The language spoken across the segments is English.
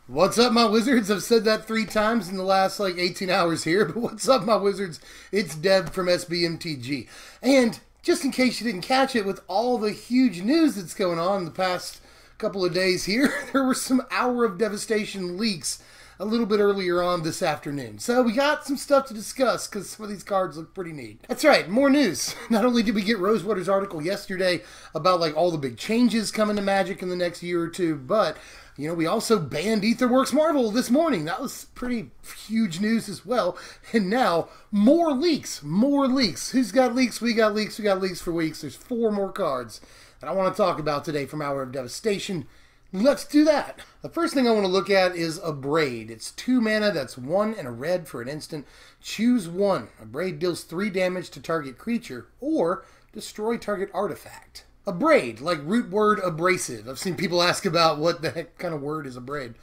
What's up, my wizards? I've said that 3 times in the last, 18 hours here, but what's up, my wizards? It's Dev from Mtg. And just in case you didn't catch it, with all the huge news that's going on in the past couple of days here, there were some Hour of Devastation leaks a little bit earlier on this afternoon. So we got some stuff to discuss because some of these cards look pretty neat. That's right, more news. Not only did we get Rosewater's article yesterday about all the big changes coming to Magic in the next year or two, but we also banned Aetherworks Marvel this morning. That was pretty huge news as well. And now, more leaks. More leaks. Who's got leaks? We got leaks. We got leaks for weeks. There's 4 more cards that I want to talk about today from Hour of Devastation. Let's do that. The first thing I want to look at is Abrade. It's 2 mana, that's 1 and a red for an instant. Choose 1. Abrade deals 3 damage to target creature or destroy target artifact. Abrade, like root word abrasive. I've seen people ask about what the heck kind of word is abrade.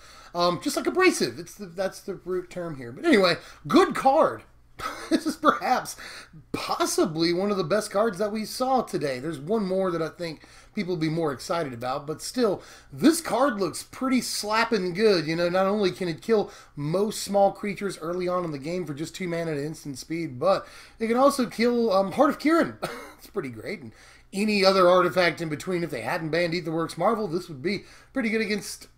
Just like abrasive, that's the root term here. But anyway, good card. This is possibly one of the best cards that we saw today. There's one more that I think people will be more excited about, but still, this card looks pretty slapping good. Not only can it kill most small creatures early on in the game for just 2 mana at instant speed, but it can also kill Heart of Kiran. It's pretty great. And any other artifact in between, if they hadn't banned Aetherworks Marvel, this would be pretty good against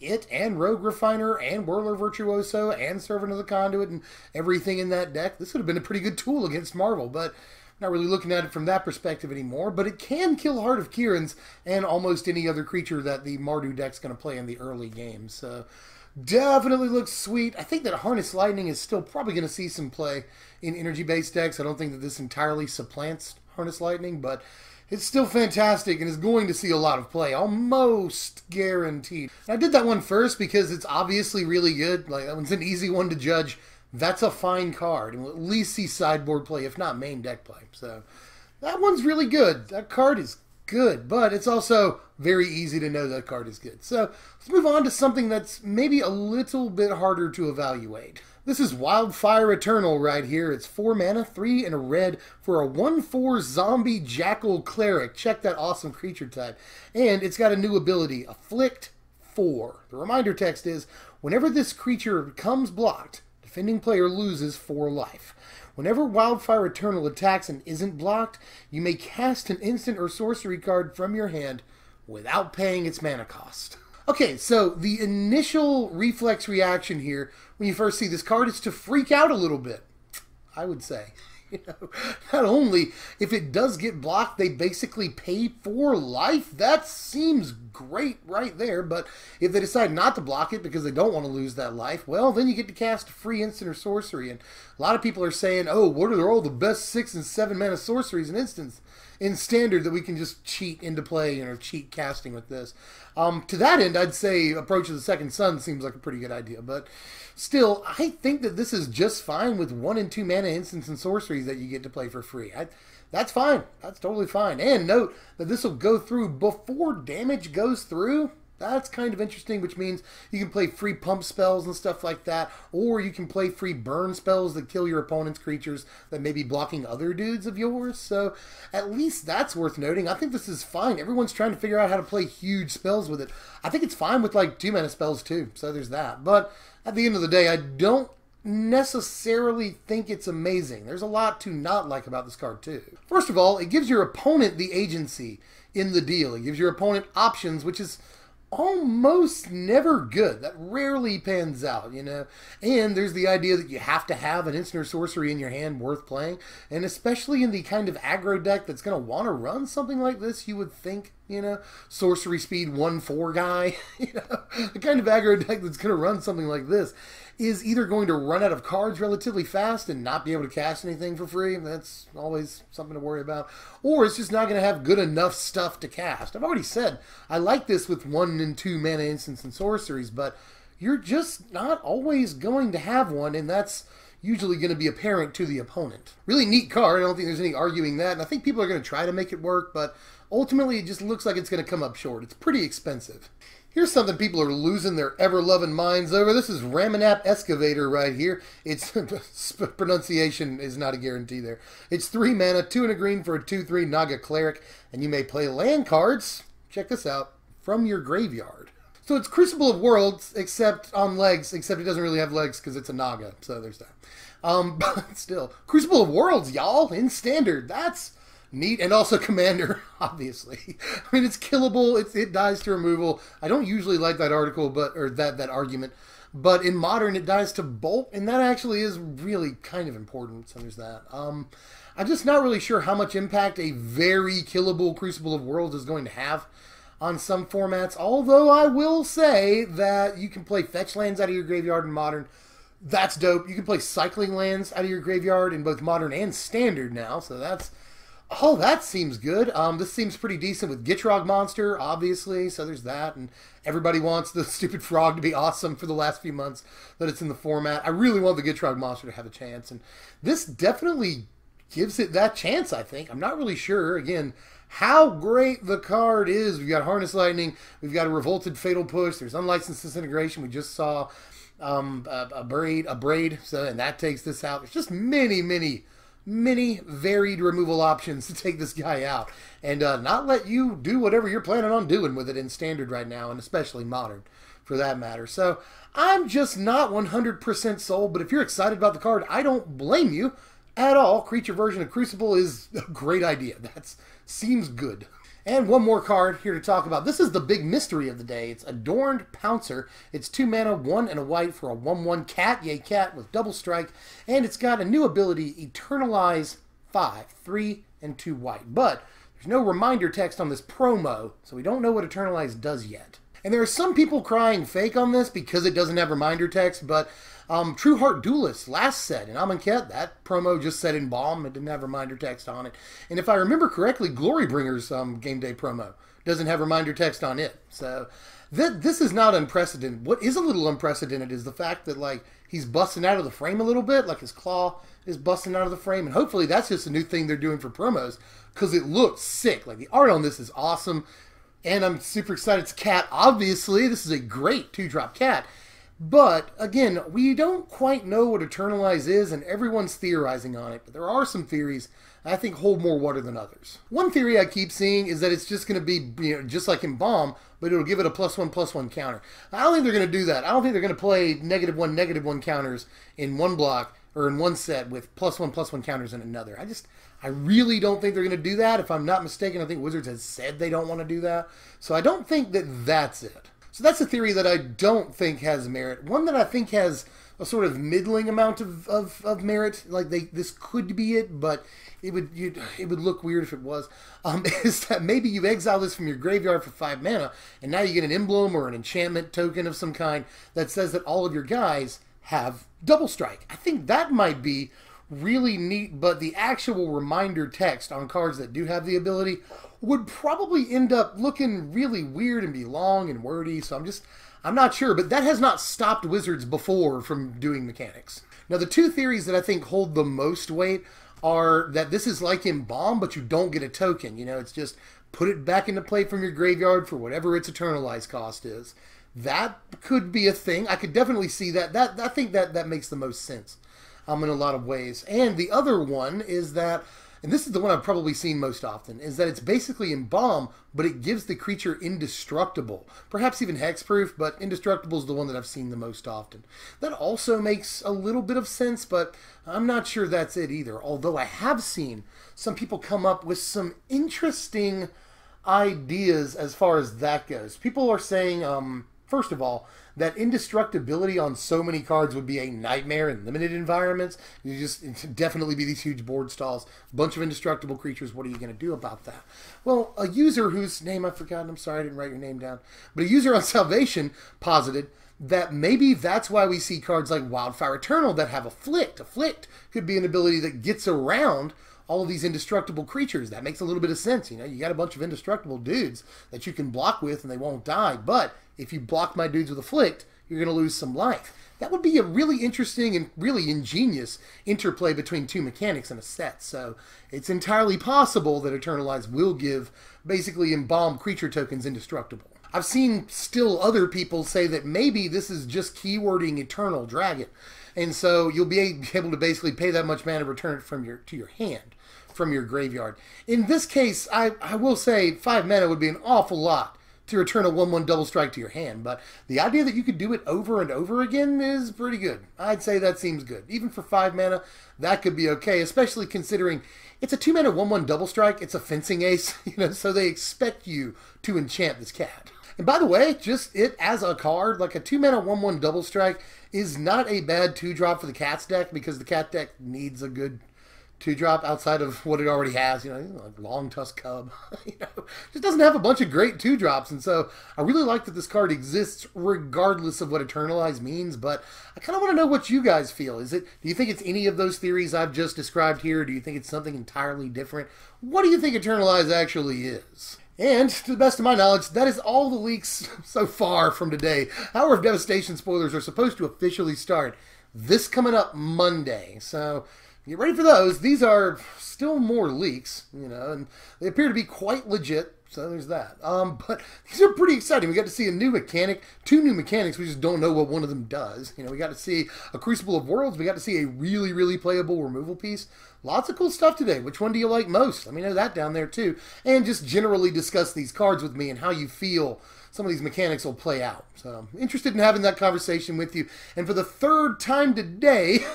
it and Rogue Refiner and Whirler Virtuoso and Servant of the Conduit and everything in that deck. This would have been a pretty good tool against Marvel, but not really looking at it from that perspective anymore. But it can kill Heart of Kirans and almost any other creature that the Mardu deck's going to play in the early game. So definitely looks sweet. I think that Harness Lightning is still probably going to see some play in energy-based decks. I don't think that this entirely supplants Harness Lightning, but it's still fantastic and is going to see a lot of play, almost guaranteed. I did that one first because it's obviously really good. That one's an easy one to judge. That's a fine card, and we'll at least see sideboard play, if not main deck play. So that one's really good. That card is good, but it's also very easy to know that card is good. So let's move on to something that's maybe a little bit harder to evaluate. This is Wildfire Eternal right here. It's 4 mana, 3 and a red for a 1/4 zombie jackal cleric. Check that awesome creature type. And it's got a new ability, Afflict 4. The reminder text is, whenever this creature becomes blocked, defending player loses 4 life. Whenever Wildfire Eternal attacks and isn't blocked, you may cast an instant or sorcery card from your hand without paying its mana cost. Okay, so the initial reflex reaction here when you first see this card is to freak out a little bit, I would say. Not only if it does get blocked, they basically pay 4 life. That seems great right there, but if they decide not to block it because they don't want to lose that life, well, then you get to cast a free instant or sorcery. And a lot of people are saying, oh, what are all the best 6 and 7 mana sorceries and instants in Standard that we can just cheat into play, cheat casting with this. To that end, I'd say Approach of the Second Sun seems like a pretty good idea, but still, I think that this is just fine with 1 and 2 mana instants and sorceries that you get to play for free. That's fine. That's totally fine. And note that this will go through before damage goes through. That's kind of interesting, which means you can play free pump spells and stuff like that, or you can play free burn spells that kill your opponent's creatures that may be blocking other dudes of yours. So at least that's worth noting. I think this is fine. Everyone's trying to figure out how to play huge spells with it. I think it's fine with 2 mana spells too, so there's that. But at the end of the day, I don't necessarily think it's amazing. There's a lot to not like about this card too. First of all, it gives your opponent the agency in the deal. It gives your opponent options, which is almost never good. That rarely pans out, And there's the idea that you have to have an instant or sorcery in your hand worth playing, and especially in the kind of aggro deck that's going to want to run something like this, you would think, sorcery speed 1/4 guy, the kind of aggro deck that's going to run something like this is either going to run out of cards relatively fast and not be able to cast anything for free. That's always something to worry about. Or it's just not going to have good enough stuff to cast. I've already said I like this with 1 and 2 mana instants and sorceries, but you're just not always going to have one, and that's usually going to be apparent to the opponent. Really neat card. I don't think there's any arguing that, and I think people are going to try to make it work, but ultimately it just looks like it's going to come up short. It's pretty expensive. Here's something people are losing their ever-loving minds over. This is Ramunap excavator right here. Its pronunciation is not a guarantee there. It's 3 mana, 2 and a green for a 2/3 Naga cleric, and you may play land cards, check this out, from your graveyard. So it's Crucible of Worlds, except on legs, except it doesn't really have legs because it's a Naga, so there's that. But still, Crucible of Worlds, y'all, in Standard. That's neat. And also Commander, obviously. I mean, it's killable. It dies to removal. I don't usually like that article, or that argument. But in Modern, it dies to Bolt, and that actually is really kind of important, so there's that. I'm just not really sure how much impact a very killable Crucible of Worlds is going to have on some formats, although I will say that you can play fetch lands out of your graveyard in Modern. That's dope. You can play cycling lands out of your graveyard in both Modern and Standard now, so that's... Oh, that seems good. This seems pretty decent with Gitrog Monster, obviously, so there's that, and everybody wants the stupid frog to be awesome for the last few months that it's in the format. I really want the Gitrog Monster to have a chance, and this definitely gives it that chance, I think. I'm not really sure, again, how great the card is. We've got Harness Lightning, we've got a Revolted Fatal Push, there's Unlicensed Disintegration, we just saw abrade, so, and that takes this out. There's just many varied removal options to take this guy out and not let you do whatever you're planning on doing with it in Standard right now, and especially Modern for that matter. So I'm just not 100% sold, but if you're excited about the card, I don't blame you at all. Creature version of Crucible is a great idea. That seems good. And one more card here to talk about. This is the big mystery of the day. It's Adorned Pouncer. It's 2 mana, 1 and a white for a 1/1 cat. Yay, cat with double strike. And it's got a new ability, Eternalize 5, 3 and 2 white. But there's no reminder text on this promo, so we don't know what Eternalize does yet. And there are some people crying fake on this because it doesn't have reminder text, but True Heart Duelist last set in Amonkhet, that promo just said Embalm. It didn't have reminder text on it. And if I remember correctly, Glorybringer's game day promo doesn't have reminder text on it. So this is not unprecedented. What is a little unprecedented is the fact that, like, he's busting out of the frame a little bit, like his claw is busting out of the frame. And hopefully that's just a new thing they're doing for promos because it looks sick. Like, the art on this is awesome. And I'm super excited. It's cat, obviously. This is a great 2-drop cat. But, again, we don't quite know what Eternalize is, and everyone's theorizing on it. But there are some theories I think hold more water than others. One theory I keep seeing is that it's just going to be, just like Embalm, but it'll give it a +1/+1 counter. I don't think they're going to do that. I don't think they're going to play -1/-1 counters in one block, or in one set with +1/+1 counters in another. I really don't think they're going to do that. If I'm not mistaken, I think Wizards has said they don't want to do that. So I don't think that that's it. So that's a theory that I don't think has merit. One that I think has a sort of middling amount of merit, like this could be it, but it would look weird if it was, is that maybe you exile this from your graveyard for 5 mana, and now you get an emblem or an enchantment token of some kind that says that all of your guys have double strike. I think that might be really neat, but the actual reminder text on cards that do have the ability would probably end up looking really weird and be long and wordy, so I'm not sure, but that has not stopped Wizards before from doing mechanics. Now, the two theories that I think hold the most weight are that this is like Embalm, but you don't get a token. It's just put it back into play from your graveyard for whatever its Eternalize cost is. That could be a thing. I could definitely see that. I think that makes the most sense in a lot of ways. And the other one is that, and this is the one I've probably seen most often, is that it's basically Embalm, but it gives the creature indestructible. Perhaps even hexproof, but indestructible is the one that I've seen the most often. That also makes a little bit of sense, but I'm not sure that's it either. Although I have seen some people come up with some interesting ideas as far as that goes. People are saying, first of all, that indestructibility on so many cards would be a nightmare in limited environments. It'd definitely be these huge board stalls, a bunch of indestructible creatures. What are you going to do about that? Well, a user whose name I've forgotten, I'm sorry I didn't write your name down, but a user on Salvation posited that maybe that's why we see cards like Wildfire Eternal that have Afflict. Afflict could be an ability that gets around all of these indestructible creatures. That makes a little bit of sense. You got a bunch of indestructible dudes that you can block with and they won't die. But if you block my dudes with Afflict, you're going to lose some life. That would be a really interesting and really ingenious interplay between two mechanics in a set. So it's entirely possible that Eternalize will give basically Embalm creature tokens indestructible. I've seen still other people say that maybe this is just keywording Eternal Dragon. And so you'll be able to basically pay that much mana, return it to your hand from your graveyard. In this case, I will say 5 mana would be an awful lot to return a 1/1 double strike to your hand, but the idea that you could do it over and over again is pretty good. I'd say that seems good. Even for 5 mana, that could be okay, especially considering it's a 2 mana 1/1 double strike. It's a fencing ace, so they expect you to enchant this cat. And by the way, just it as a card, like a 2 mana 1/1 double strike is not a bad 2-drop for the cat's deck, because the cat deck needs a good 2-drop outside of what it already has, like Long Tusk Cub, just doesn't have a bunch of great 2-drops, and so I really like that this card exists regardless of what Eternalize means, but I kind of want to know what you guys feel. Do you think it's any of those theories I've just described here? Do you think it's something entirely different? What do you think Eternalize actually is? And, to the best of my knowledge, that is all the leaks so far from today. Hour of Devastation spoilers are supposed to officially start this coming up Monday, so get ready for those. These are still more leaks, and they appear to be quite legit, so there's that. But these are pretty exciting. We got to see a new mechanic, 2 new mechanics. We just don't know what one of them does. We got to see a Crucible of Worlds. We got to see a really, really playable removal piece. Lots of cool stuff today. Which one do you like most? Let me know that down there too. And just generally discuss these cards with me and how you feel some of these mechanics will play out. So I'm interested in having that conversation with you. And for the 3rd time today,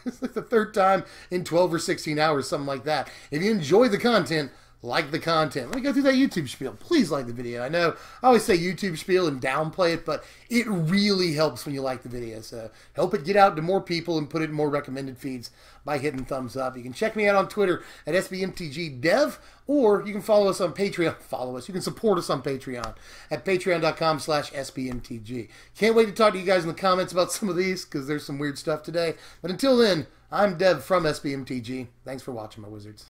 it's like the 3rd time in 12 or 16 hours, something like that. If you enjoy the content, like the content. Let me go through that YouTube spiel. Please like the video. I know I always say YouTube spiel and downplay it, but it really helps when you like the video. So help it get out to more people and put it in more recommended feeds by hitting thumbs up. You can check me out on Twitter at SBMTG Dev, or you can follow us on Patreon. You can support us on Patreon at patreon.com/SBMTG. Can't wait to talk to you guys in the comments about some of these, because there's some weird stuff today. But until then, I'm Dev from SBMTG. Thanks for watching, my wizards.